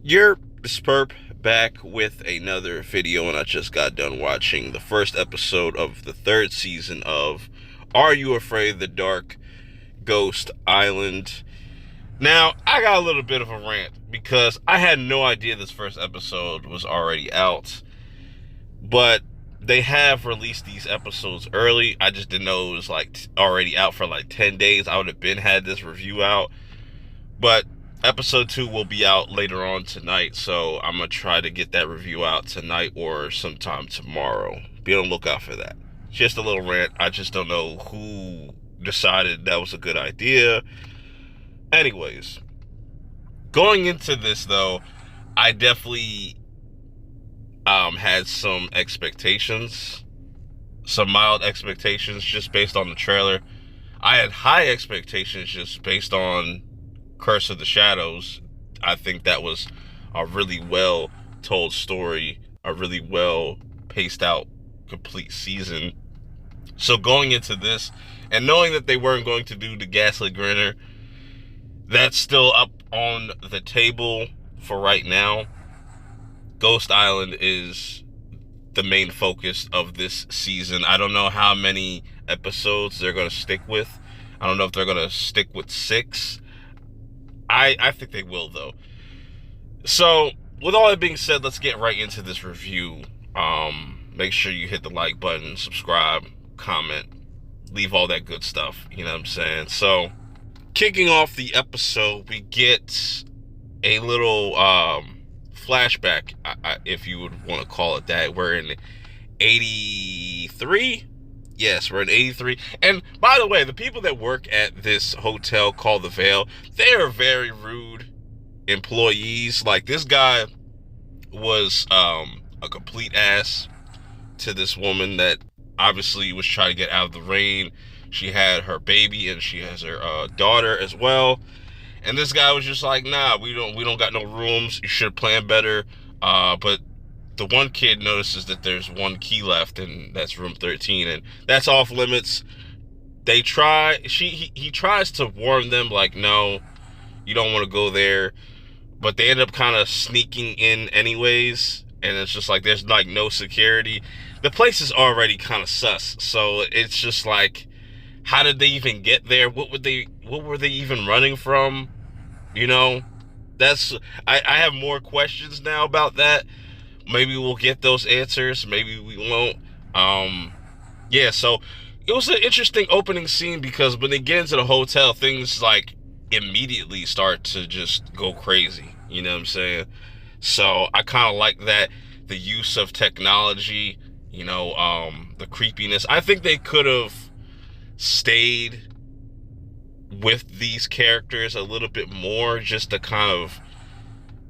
You're Sperp back with another video, and I just got done watching the first episode of the third season of Are You Afraid of the Dark? Ghost Island. Now, I got a little bit of a rant because I had no idea this first episode was already out, but they have released these episodes early. I just didn't know it was like already out for like 10 days. I would have been had this review out. But episode 2 will be out later on tonight, so I'm going to try to get that review out tonight or sometime tomorrow. Be on the lookout for that. Just a little rant. I just don't know who decided that was a good idea. Anyways, going into this, though, I definitely had some expectations, some mild expectations just based on the trailer. I had high expectations just based on Curse of the Shadows. I think that was a really well told story, a really well paced out complete season. So going into this and knowing that they weren't going to do the Ghastly Grinner, that's still up on the table for right now. Ghost Island is the main focus of this season. I don't know how many episodes they're going to stick with. I don't know if they're going to stick with 6. I think they will, though. So, with all that being said, let's get right into this review. Make sure you hit the like button, subscribe, comment, leave all that good stuff. You know what I'm saying? So, kicking off the episode, we get a little flashback, if you would want to call it that. We're in 83. Yes, we're in 83. And by the way, the people that work at this hotel called the Vale, they are very rude employees. Like, this guy was a complete ass to this woman that obviously was trying to get out of the rain. She had her baby and she has her daughter as well. And this guy was just like, nah, we don't got no rooms. You should have planned better. But the one kid notices that there's one key left, and that's room 13, and that's off limits. He tries to warn them, like, no, you don't want to go there, but they end up kind of sneaking in anyways, and it's just like there's like no security. The place is already kind of sus, so it's just like, how did they even get there? What were they even running from? You know, I have more questions now about that. Maybe we'll get those answers. Maybe we won't. Yeah, so it was an interesting opening scene because when they get into the hotel, things like immediately start to just go crazy. You know what I'm saying? So I kind of like that. The use of technology, the creepiness. I think they could have stayed with these characters a little bit more just to kind of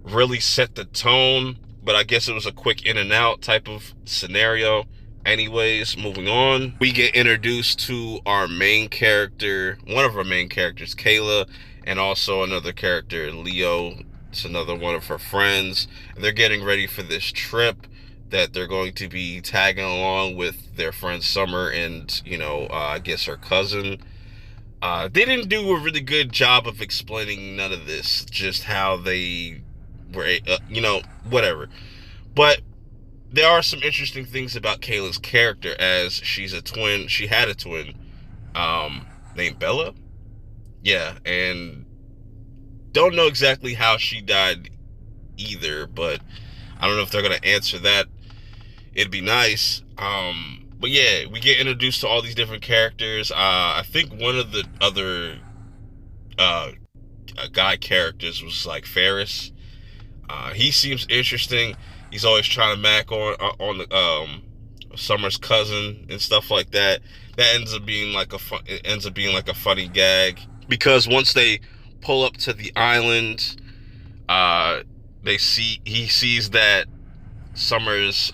really set the tone. But I guess it was a quick in and out type of scenario. Anyways, moving on. We get introduced to our main character, one of our main characters, Kayla, and also another character, Leo. It's another one of her friends. And they're getting ready for this trip that they're going to be tagging along with their friend Summer and, I guess her cousin. They didn't do a really good job of explaining none of this, just how they were, whatever. But there are some interesting things about Kayla's character, as she's a twin. She had a twin named Bella. Yeah, and don't know exactly how she died either, but I don't know if they're going to answer that. It'd be nice. But yeah, we get introduced to all these different characters. I think one of the other guy characters was like Ferris. He seems interesting. He's always trying to mac on the Summer's cousin and stuff like that. That ends up being like a funny gag, because once they pull up to the island, he sees that Summer's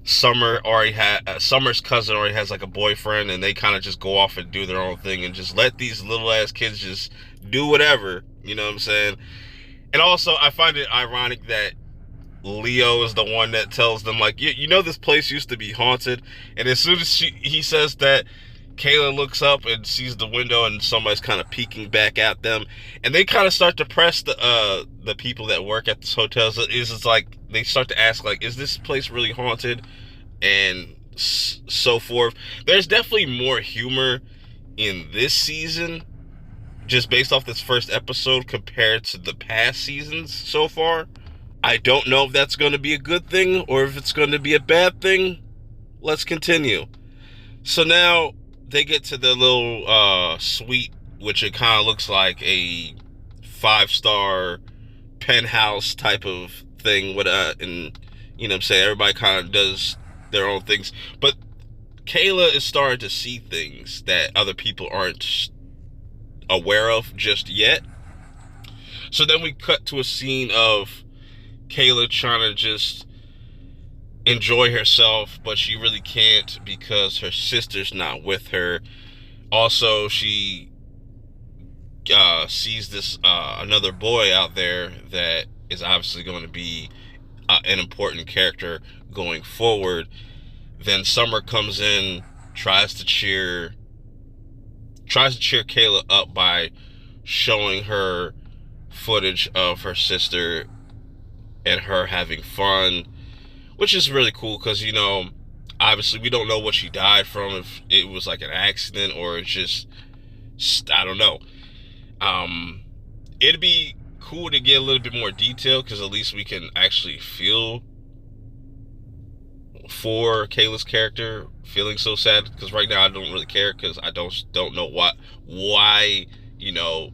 Summer's cousin already has like a boyfriend, and they kind of just go off and do their own thing and just let these little ass kids just do whatever. You know what I'm saying? And also, I find it ironic that Leo is the one that tells them, like, you know, this place used to be haunted. And as soon as he says that, Kayla looks up and sees the window and somebody's kind of peeking back at them, and they kind of start to press the people that work at this hotel. So it's like they start to ask, like, is this place really haunted, and so forth. There's definitely more humor in this season, just based off this first episode compared to the past seasons so far. I don't know if that's going to be a good thing or if it's going to be a bad thing. Let's continue. So now they get to the little suite, which it kind of looks like a 5-star penthouse type of thing. And you know what I'm saying, everybody kind of does their own things. But Kayla is starting to see things that other people aren't aware of just yet. So then we cut to a scene of Kayla trying to just enjoy herself, but she really can't because her sister's not with her. Also, she sees this another boy out there that is obviously going to be an important character going forward. Then Summer comes in, tries to cheer Kayla up by showing her footage of her sister and her having fun, which is really cool because, you know, obviously we don't know what she died from, if it was like an accident or it's just, I don't know. It'd be cool to get a little bit more detail because at least we can actually feel for Kayla's character feeling so sad, because right now I don't really care because I don't know why, you know,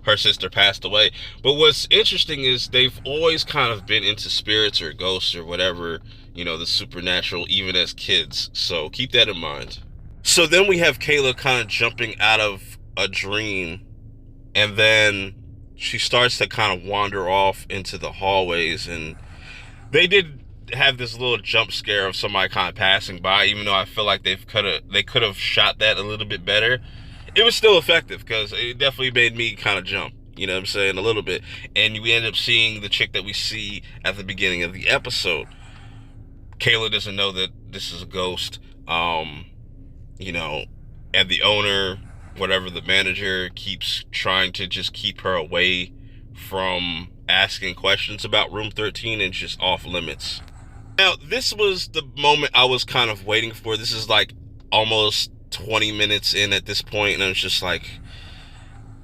her sister passed away. But what's interesting is they've always kind of been into spirits or ghosts or whatever, you know, the supernatural, even as kids. So keep that in mind. So then we have Kayla kind of jumping out of a dream, and then she starts to kind of wander off into the hallways, and they did have this little jump scare of somebody kind of passing by, even though I feel like they could have shot that a little bit better. It was still effective because it definitely made me kind of jump, you know what I'm saying, a little bit. And we end up seeing the chick that we see at the beginning of the episode. Kayla doesn't know that this is a ghost, you know, and the owner, whatever, the manager, keeps trying to just keep her away from asking questions about room 13 and just off limits. Now, this was the moment I was kind of waiting for. This is like almost 20 minutes in at this point, and I was just like,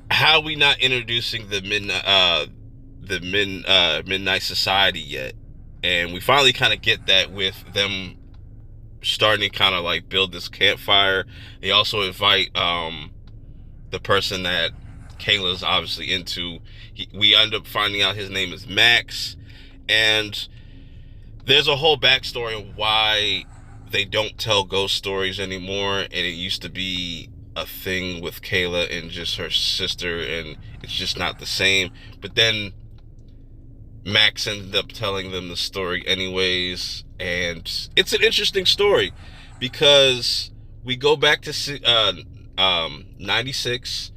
how are we not introducing the Midnight Society yet? And we finally kind of get that with them starting to kind of like build this campfire. They also invite the person that Kayla's obviously into. We end up finding out his name is Max, and there's a whole backstory of why they don't tell ghost stories anymore, and it used to be a thing with Kayla and just her sister, and it's just not the same. But then Max ended up telling them the story anyways, and it's an interesting story because we go back to 96,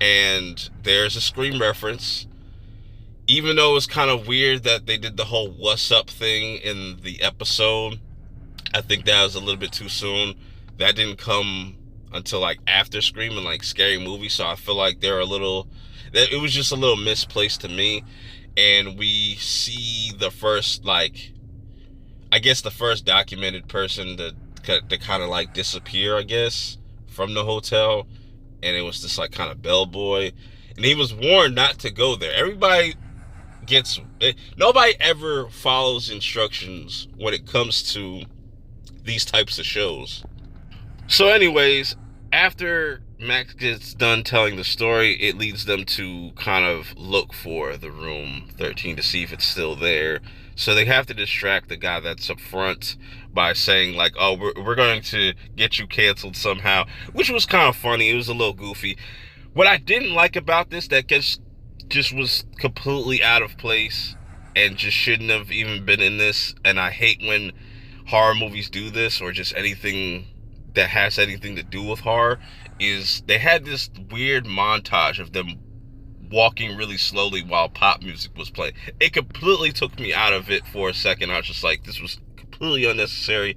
and there's a Scream reference. Even though it was kind of weird that they did the whole "what's up" thing in the episode, I think that was a little bit too soon. That didn't come until like after Scream and like Scary Movie, so I feel like it was just a little misplaced to me. And we see the first, like, I guess the first documented person to kind of like disappear, I guess, from the hotel, and it was this like kind of bellboy, and he was warned not to go there. Nobody ever follows instructions when it comes to these types of shows. So anyways, after Max gets done telling the story, it leads them to kind of look for the room 13 to see if it's still there. So they have to distract the guy that's up front by saying like, oh, we're going to get you canceled somehow, which was kind of funny. It was a little goofy. What I didn't like about this, that just was completely out of place and just shouldn't have even been in this, and I hate when horror movies do this, or just anything that has anything to do with horror, is they had this weird montage of them walking really slowly while pop music was playing. It completely took me out of it for a second. I was just like, this was completely unnecessary.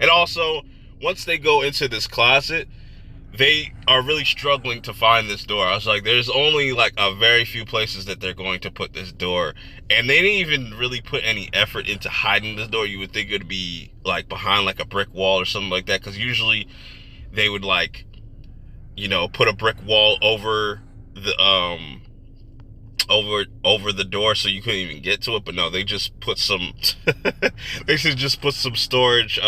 And also, once they go into this closet, they are really struggling to find this door. I was like, there's only like a very few places that they're going to put this door, and they didn't even really put any effort into hiding this door. You would think it would be like behind like a brick wall or something like that, because usually they would like, put a brick wall over the over the door so you couldn't even get to it. But no, they just put some they should just put some storage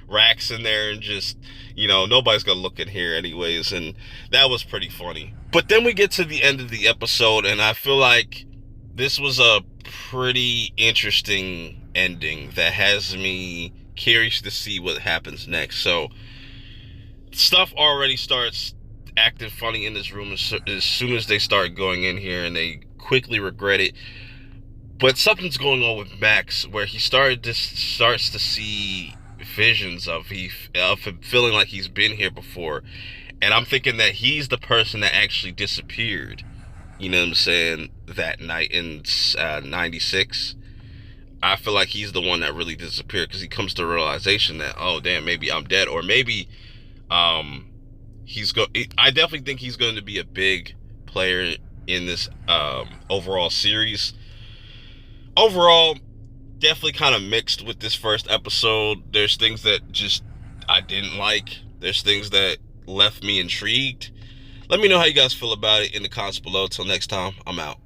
racks in there, and just, nobody's gonna look in here anyways. And that was pretty funny. But then we get to the end of the episode, and I feel like this was a pretty interesting ending that has me curious to see what happens next. So stuff already starts acting funny in this room as soon as they start going in here, and they quickly regret it. But something's going on with Max, where he starts to see visions of him feeling like he's been here before. And I'm thinking that he's the person that actually disappeared, you know what I'm saying, that night in 96. I feel like he's the one that really disappeared, because he comes to the realization that, oh damn, maybe I'm dead. Or maybe I definitely think he's going to be a big player in this overall series. Overall, definitely kind of mixed with this first episode. There's things that just I didn't like. There's things that left me intrigued. Let me know how you guys feel about it in the comments below. Till next time, I'm out.